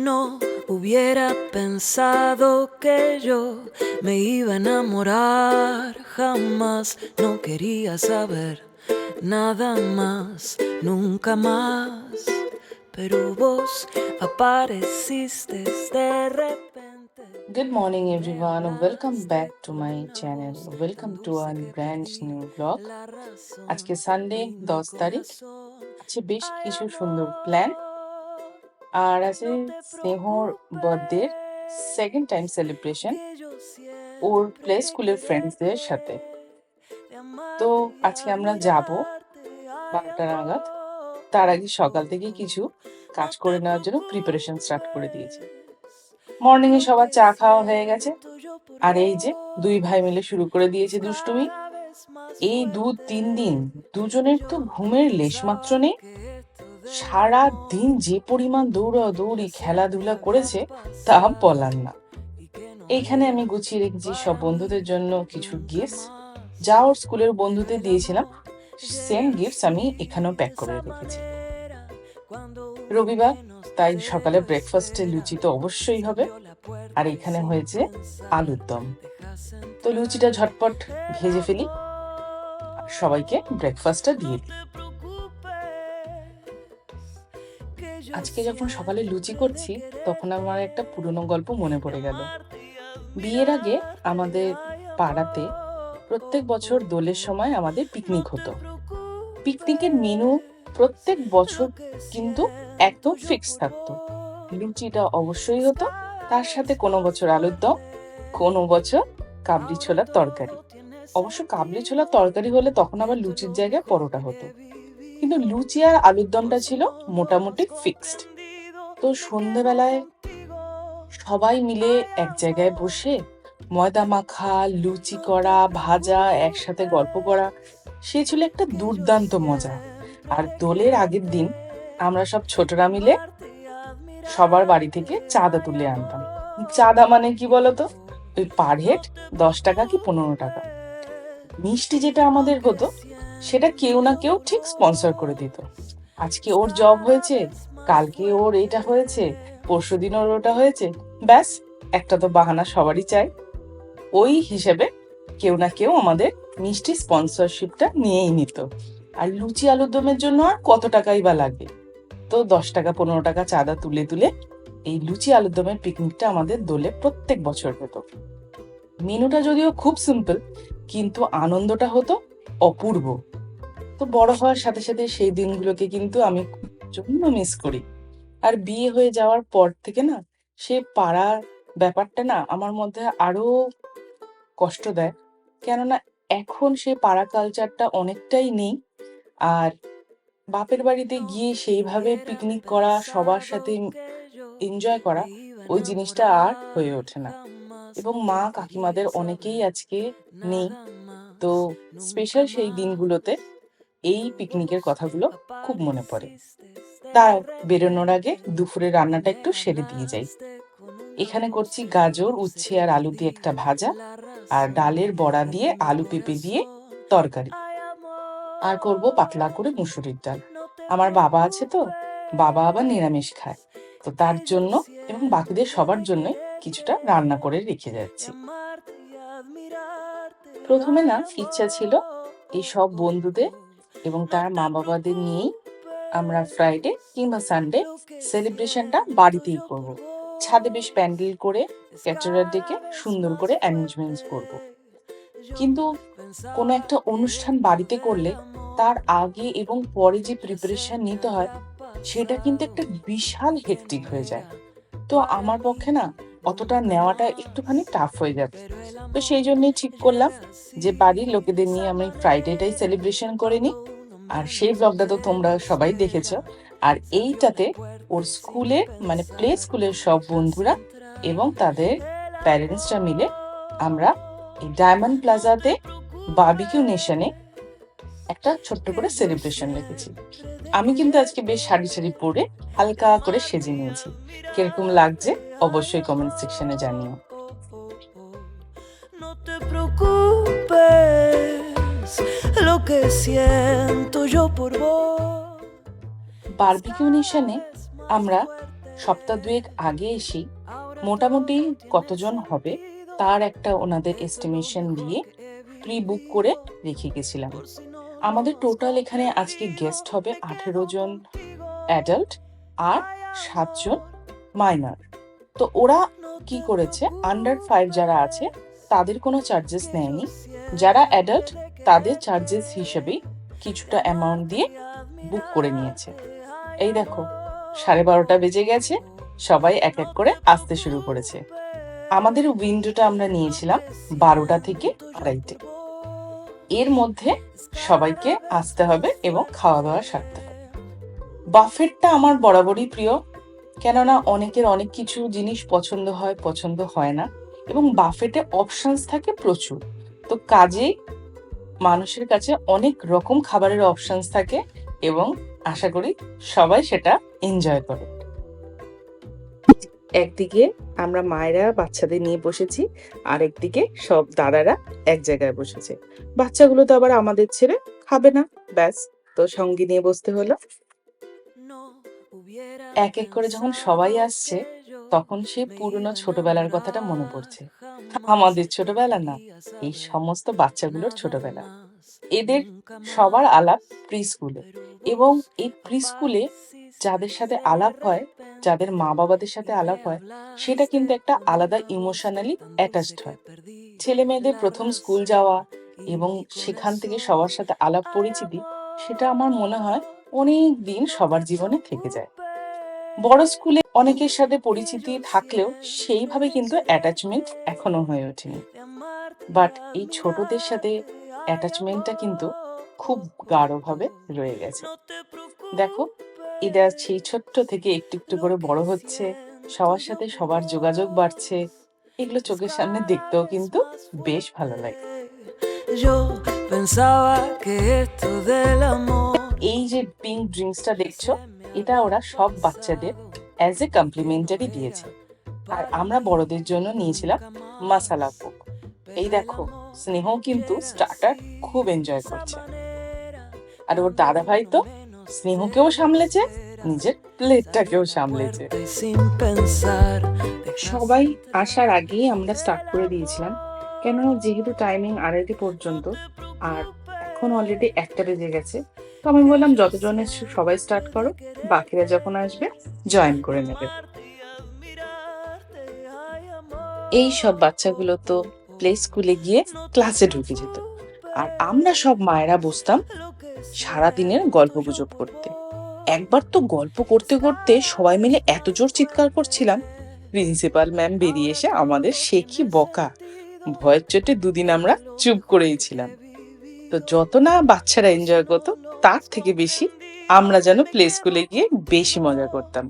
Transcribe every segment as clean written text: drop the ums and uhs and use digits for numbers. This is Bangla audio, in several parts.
no hubiera pensado que yo me iba a enamorar jamás. No quería saber nada más, nunca más. Pero vos apareciste de repente. Good morning everyone, welcome back to my channel. Welcome to a brand new vlog. আজকে সানডে 10 তারিখ। আছে বেশ কিছু সুন্দর প্ল্যান, আর আছে স্নেহর বার্থডে সেকেন্ড টাইম সেলিব্রেশন ওর প্লে স্কুলের ফ্রেন্ডসদের সাথে। তো আজকে আমরা যাব 12টা নাগাদ। তার আগে সকাল থেকে কিছু কাজ করে নেওয়ার জন্য প্রিপারেশন স্টার্ট করে দিয়েছি। মর্নিং এ সবার চা খাওয়া হয়ে গেছে, আর এই যে দুই ভাই মিলে শুরু করে দিয়েছে দুষ্টুমি। এই 2-3 দিন দুজনের তো ঘুমের লেশমাত্র নেই। সারা দিন যে পরিমাণ দৌড়াদৌড়ি খেলাধুলা করেছে তা বলার না। এইখানে আমি গুছিয়ে রেখেছি সব বন্ধুদের জন্য কিছু গিফট, যা ওর স্কুলের বন্ধুদের দিয়েছিলাম সেম গিফটস আমি এখানেও প্যাক করে রেখেছি। রবিবার, তাই সকালে ব্রেকফাস্টে লুচি তো অবশ্যই হবে, আর এখানে হয়েছে আলুর দম। তো লুচিটা ঝটপট ভেজে ফেলি, সবাইকে ব্রেকফাস্টটা দিয়ে দিই। আজকে যখন সকালে লুচি করছি তখন আমার একটা পুরনো গল্প মনে পড়ে গেল। বিয়ের আগে আমাদের পাড়াতে প্রত্যেক বছর দোলের সময় আমাদের পিকনিক হতো। পিকনিকের মেনু প্রত্যেক বছর কিন্তু একদম ফিক্স থাকতো। লুচিটা অবশ্যই হতো, তার সাথে কোনো বছর আলুর দম, কোনো বছর কাবলি ছোলার তরকারি। অবশ্য কাবলি ছোলার তরকারি হলে তখন আবার লুচির জায়গায় পরোটা হতো, কিন্তু লুচি আর আলুর দমটা ছিল মোটামুটি ফিক্সড। তো সন্ধ্যেবেলায় সবাই মিলে এক জায়গায় বসে ময়দা মাখা, লুচি করা, ভাজা, একসাথে গল্প করা, সে ছিল একটা দুর্দান্ত মজা। আর দোলের আগের দিন আমরা সব ছোটরা মিলে সবার বাড়ি থেকে চাঁদা তুলে আনতাম। চাঁদা মানে কি বলতো, ওই পার হেড 10 টাকা কি 15 টাকা। মিষ্টি যেটা আমাদের হতো সেটা কেউ না কেউ ঠিক স্পন্সর করে দিত। আজকে ওর জব হয়েছে, কালকে ওর এটা হয়েছে, পরশুদিন ওর ওটা হয়েছে, ব্যাস একটা তো বাহানা সবারই চাই। ওই হিসেবে কেউ না কেউ আমাদের মিষ্টি স্পন্সরশিপটা নিয়েই নিত। আর লুচি আলুর দমের জন্য আর কত টাকাই বা লাগে, তো 10 টাকা 15 টাকা চাঁদা তুলে তুলে এই লুচি আলুর দমের পিকনিকটা আমাদের দোলে প্রত্যেক বছর হতো। মেনুটা যদিও খুব সিম্পল, কিন্তু আনন্দটা হতো অপূর্ব। তো বড় হওয়ার সাথে সাথে সেই দিনগুলোকে কিন্তু আমি প্রচন্ড মিস করি। আর বিয়ে হয়ে যাওয়ার পর থেকে না, সে পাড়ার ব্যাপারটা না আমার মধ্যে আরো কষ্ট দেয়, কেননা এখন সে পাড়া কালচারটা অনেকটাই নেই। আর বাপের বাড়িতে গিয়ে সেইভাবে পিকনিক করা, সবার সাথে এনজয় করা, ওই জিনিসটা আর হয়ে ওঠে না। এবং মা কাকিমাদের অনেকেই আজকে নেই, তো স্পেশাল সেই দিনগুলোতে এই পিকনিকের কথাগুলো খুব মনে পড়ে। তাই বেরোনোর আগে দুপুরে রান্নাটা একটু সেরে দিয়ে যাই। এখানে করছি গাজর, উচ্ছে আর আলু দিয়ে একটা ভাজা, আর ডালের বড়া দিয়ে আলু পেঁপে দিয়ে তরকারি, আর করব পাতলা করে মুসুরির ডাল। আমার বাবা আছে তো, বাবা আবার নিরামিষ খায়, তো তার জন্য এবং বাকিদের সবার জন্য কিছুটা রান্না করে রেখে যাচ্ছি। প্রথমে না ইচ্ছা ছিল এই সব বন্ধুদের এবং তার মা বাবাদের নিয়েই আমরা ফ্রাইডে কিংবা সানডে সেলিব্রেশনটা বাড়িতেই করব। ছাদে বেশ প্যান্ডেল করে ক্যাটারার ডেকে সুন্দর করে অ্যারেঞ্জমেন্টস করব। কিন্তু কোনো একটা অনুষ্ঠান বাড়িতে করলে তার আগে এবং পরে যে প্রিপারেশন নিতে হয় সেটা কিন্তু একটা বিশাল হেক্টিক হয়ে যায়। তো আমার পক্ষে না অতটা নেওয়াটা একটুখানি টাফ হয়ে যাবে। তো সেই জন্যই ঠিক করলাম যে বাড়ির লোকেদের নিয়ে আমি ফ্রাইডেটাই সেলিব্রেশন করে নিই। আর সেই ব্লগটা তো তোমরা সবাই দেখেছো। আর এইটাতে ওর স্কুলে মানে প্লে স্কুলের সব বন্ধুরা এবং তাদের প্যারেন্টসরা মিলে আমরা এই ডায়মন্ড প্লাজাতে বারবিকিউ নেশনে একটা ছোট্ট করে সেলিব্রেশন রেখেছি। আমি কিন্তু আজকে বেশ শাড়ি শাড়ি পরে হালকা করে সেজে নিয়েছি। কিরকম লাগছে অবশ্যই কমেন্ট সেকশনে জানিও। No te preocupes, lo que siento yo por vos. Barbecue নেশনে আমরা সপ্তাহ দুয়েক আগে এসেই মোটামুটি কতজন হবে তার একটা ওনাদের এস্টিমেশন দিয়ে প্রি বুক করে রেখে গেছিলাম। আমাদের টোটাল এখানে আজকে গেস্ট হবে 18 জন অ্যাডাল্ট আর 7 জন মাইনর। তো ওরা কি করেছে, আন্ডার 5 যারা আছে তাদের কোনো চার্জেস নেয়নি, যারা অ্যাডাল্ট তাদের চার্জেস হিসেবেই কিছুটা অ্যামাউন্ট দিয়ে বুক করে নিয়েছে। এই দেখো 12:30 বেজে গেছে, সবাই এক এক করে আসতে শুরু করেছে। আমাদের উইন্ডোটা আমরা নিয়েছিলাম 12টা থেকে 2:30। এর মধ্যে সবাইকে আসতে হবে এবং খাওয়া দাওয়া সারতে হবে। বাফেটটা আমার বরাবরই প্রিয়, কেননা অনেকের অনেক কিছু জিনিস পছন্দ হয়, পছন্দ হয় না, এবং বাফেটে অপশনস থাকে প্রচুর। তো কাজেই মানুষের কাছে অনেক রকম খাবারের অপশনস থাকে এবং আশা করি সবাই সেটা এনজয় করে। একদিকে আমরা মায়েরা বাচ্চাদের নিয়ে বসেছি, আর একদিকে সব দাদারা এক জায়গায় বসেছে। বাচ্চাগুলো তো আবার আমাদের ছেড়ে খাবে না, ব্যাস, তো সঙ্গী নিয়ে বসতে হলো। এক এক করে যখন সবাই আসছে তখন সেই পুরনো ছোটবেলার কথাটা মনে পড়ছে। আমাদের ছোটবেলা না, এই সমস্ত বাচ্চাগুলোর ছোটবেলা। এদের সবার আলাপ প্রি স্কুলে, এবং এই প্রি স্কুলে যাদের সাথে আলাপ হয়, যাদের মা বাবাদের সাথে আলাপ হয়, সেটা কিন্তু একটা আলাদা ইমোশনালি অ্যাটাচড হয়। ছেলে মেয়েদের প্রথম স্কুল যাওয়া এবং সেখান থেকে সবার সাথে আলাপ পরিচিতি, সেটা আমার মনে হয় অনেক দিন সবার জীবনে থেকে যায়। বড় স্কুলে অনেকের সাথে পরিচিতি থাকলেও সেইভাবে কিন্তু অ্যাটাচমেন্ট এখনো হয়ে ওঠেনি, বাট এই ছোটদের সাথে অ্যাটাচমেন্টটা কিন্তু খুব গাঢ়ভাবে রয়ে গেছে। দেখো, এরা সেই ছোট্ট থেকে একটু একটু করে বড় হচ্ছে, সবার সাথে সবার যোগাযোগ বাড়ছে, এগুলো চোখের সামনে দেখতেও কিন্তু বেশ ভালো লাগে। এই যে পিঙ্ক ড্রিঙ্কসটা দেখছো, এটা ওরা সব বাচ্চাদের অ্যাজ এ কমপ্লিমেন্টারি দিয়েছে, আর আমরা বড়দের জন্য নিয়েছিলাম মাসালা কোক। এই দেখো, স্নেহ কিন্তু স্টার্টার খুব এনজয় করছে, আর ওর দাদা ভাই তো স্নেহকেও সামলেছে, নিজের প্লেটটাকেও সামলেছে। সবাই আসার আগেই আমরা স্টার্ট করে দিয়েছিলাম, কেননা যেহেতু টাইমিং 2:30 পর্যন্ত, আর এখন অলরেডি 1টা বেজে গেছে। তো আমি বললাম যতজন এসে সবাই স্টার্ট করো, বাকিরা যখন আসবে জয়েন করে নেবে। এই সব বাচ্চাগুলো তো প্লে স্কুলে গিয়ে ক্লাসে ঢুকে যেত, আর আমরা সব মায়েরা বসতাম সারাদিনের গল্প গুজব করতে। একবার তো গল্প করতে করতে সবাই মিলে এত জোর চিৎকার করছিলাম, প্রিন্সিপাল ম্যাম বেরিয়ে এসে আমাদের সে কি বকা, ভয়ের চোটে দুদিন আমরা চুপ করেই ছিলাম। তো যত না বাচ্চারা এনজয় করতো, তার থেকে বেশি আমরা যেন প্লে স্কুলে গিয়ে বেশি মজা করতাম।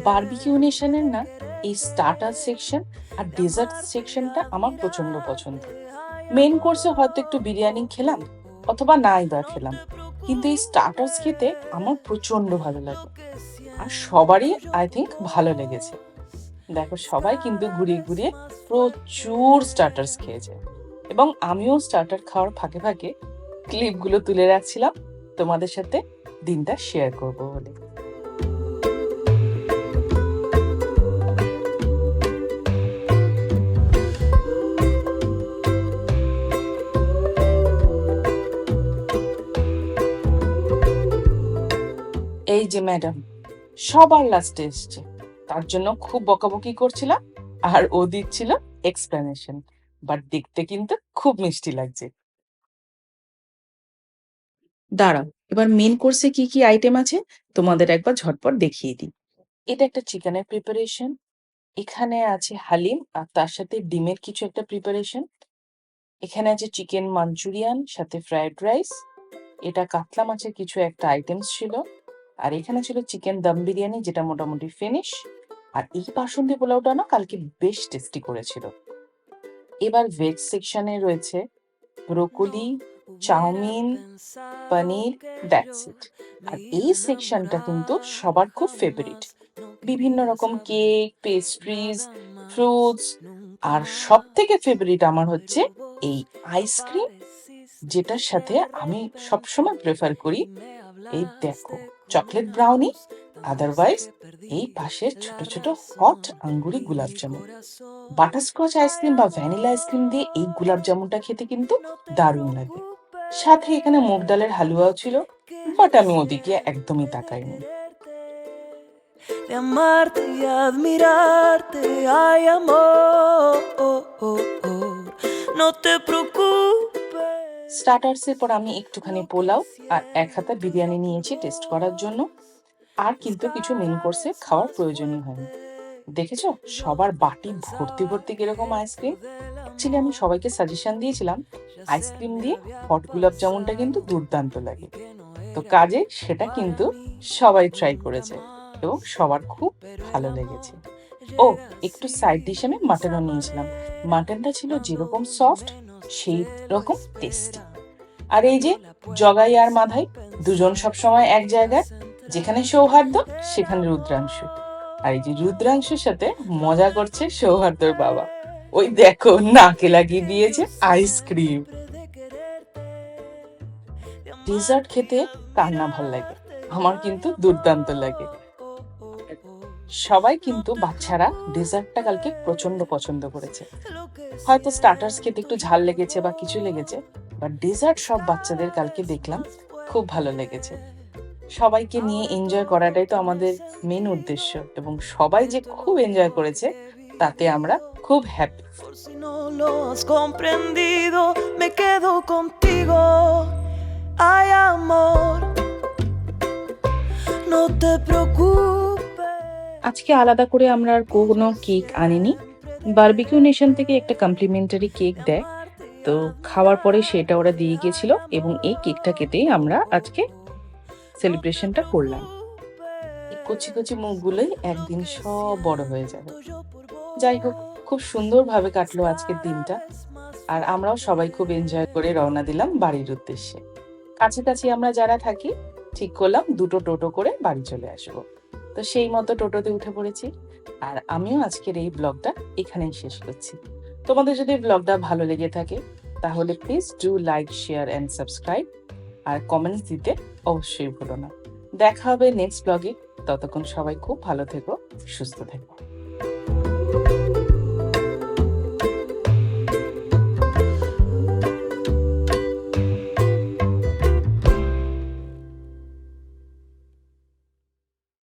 বারবিকিউ নেশনের না এই স্টার্টার সেকশন আর ডেজার্ট সেকশনটা আমার প্রচন্ড পছন্দ। মেন কোর্সে হয়তো একটু বিরিয়ানি খেলাম অথবা নাই বা খেলাম, কিন্তু এই স্টার্টার্স খেতে আমার প্রচন্ড ভালো লাগে, আর সবারই আই থিঙ্ক ভালো লেগেছে। দেখো, সবাই কিন্তু ঘুরিয়ে ঘুরিয়ে প্রচুর স্টার্টার্স খেয়েছে, এবং আমিও স্টার্টার খাওয়ার ফাঁকে ফাঁকে ক্লিপগুলো তুলে রাখছিলাম তোমাদের সাথে দিনটা শেয়ার করব বলে। এই যে ম্যাডাম সবার লাস্টে এসছে, তার জন্য খুব বকাবকি করছিলাম, আর ও দিচ্ছিল এক্সপ্লেনেশন, বাট দেখতে কিন্তু খুব মিষ্টি লাগছে। দাঁড়াও, এবার মেন কোর্সে কি কি আইটেম আছে তোমাদের একবার ঝটপট দেখিয়ে দিই। এটা একটা চিকেনের প্রিপারেশন, এখানে আছে হালিম আর তার সাথে ডিমের কিছু একটা প্রিপারেশন, এখানে আছে চিকেন মাঞ্চুরিয়ান সাথে ফ্রাইড রাইস, এটা কাতলা মাছের কিছু একটা আইটেমস ছিল, আর এখানে ছিল চিকেন দম বিরিয়ানি যেটা মোটামুটি ফিনিশ, আর এই বাসন্তী পোলাওটা না কালকে বেশ টেস্টি করেছিল। এবার ভেজ সেকশনে রয়েছে broccoli, chowmein, paneer, that's it. আর এই সেকশনটা কিন্তু সবার খুব ফেভারিট, বিভিন্ন রকম কেক, পেস্ট্রিজ, ফ্রুটস, আর সব থেকে ফেভারিট আমার হচ্ছে এই আইসক্রিম, যেটার সাথে আমি সবসময় প্রেফার করি, এই দেখো, চকলেট ব্রাউনি, আদারওয়াইজ এই পাশের ছোট ছোট হট আঙ্গুরি গোলাপ জামুন। বাটারস্কচ আইসক্রিম বা ভ্যানিলা আইসক্রিম দিয়ে এই গোলাপ জামুনটা খেতে কিন্তু দারুণ লাগে। সাথে এখানে মুগ ডালের হালুয়াও ছিল, বাট আমি ওদিকে একদমই তাকাইনি। De amarte y admirarte, ay amor, no te preocupes. স্টার্টার্সের পর আমি একটুখানি পোলাও আর এক হাতা বিরিয়ানি নিয়েছি টেস্ট করার জন্য। আর কিন্তু কিছু মেন কোর্সে খাওয়ার প্রয়োজনই হয়নি। দেখেছো সবার বাটি ভর্তি ভর্তি কিরকম আইসক্রিম। অ্যাকচুয়ালি আমি সবাইকে সাজেশন দিয়েছিলাম আইসক্রিম দিয়ে হট গোলাপ জামুনটা কিন্তু দুর্দান্ত লাগে। তো কাজে সেটা কিন্তু সবাই ট্রাই করেছে এবং সবার খুব ভালো লেগেছে। ও একটু সাইড ডিশ আমি মাটনও নিয়েছিলাম। মাটনটা ছিল যেরকম সফট সেই রকম টেস্টি। আর এই যে জগাই আর মাধাই দুজন সবসময় এক জায়গায়, যেখানে সৌহার্দ্য সেখানে রুদ্রাংশু। আর এই যে রুদ্রাংশুর সাথে মজা করছে সৌহার্দ্যর বাবা, ওই দেখো নাকে লাগিয়ে দিয়েছে আইসক্রিম। ডেজার্ট খেতে কার না ভাল লাগে, আমার কিন্তু দুর্দান্ত লাগে। সবাই কিন্তু বাচ্চারা ডেজার্টটা কালকে প্রচন্ড পছন্দ করেছে। হয়তো স্টার্টার্স খেতে একটু ঝাল লেগেছে বা কিছু লেগেছে, বাট ডেজার্ট সব বাচ্চাদের কালকে দেখলাম খুব ভালো লেগেছে। সবাইকে নিয়ে এনজয় করাটাই তো আমাদের মেন উদ্দেশ্য, এবং সবাই যে খুব এনজয় করেছে তাতে আমরা খুব happy. Por si no lo has comprendido, me quedo contigo, ay amor, no te preocupes. আজকে আলাদা করে আমরা আর কোনো কেক আনিনি। বারবিকিউ নেশন থেকে একটা কমপ্লিমেন্টারি কেক দেয়, তো খাওয়ার পরে সেটা ওরা দিয়ে গিয়েছিল এবং এই কেকটা কেটেই আমরা আজকে সেলিব্রেশনটা করলাম। এই কচি কচি মুখগুলোই একদিন সব বড় হয়ে যাবে। যাই হোক, খুব সুন্দরভাবে কাটলো আজকের দিনটা, আর আমরাও সবাই খুব এনজয় করে রওনা দিলাম বাড়ির উদ্দেশ্যে। কাছাকাছি আমরা যারা থাকি ঠিক করলাম দুটো টোটো করে বাড়ি চলে আসবো। তো সেই মতো টোটোতে উঠে পড়েছি, আর আমিও আজকের এই ব্লগটা এখানেই শেষ করছি। তোমাদের যদি ব্লগটা ভালো লেগে থাকে তাহলে please do like, share and subscribe, আর কমেন্টস দিতে অবশ্যই ভুলো না। দেখা হবে নেক্সট ব্লগে। ততক্ষণ সবাই খুব ভালো থেকো, সুস্থ থেকো।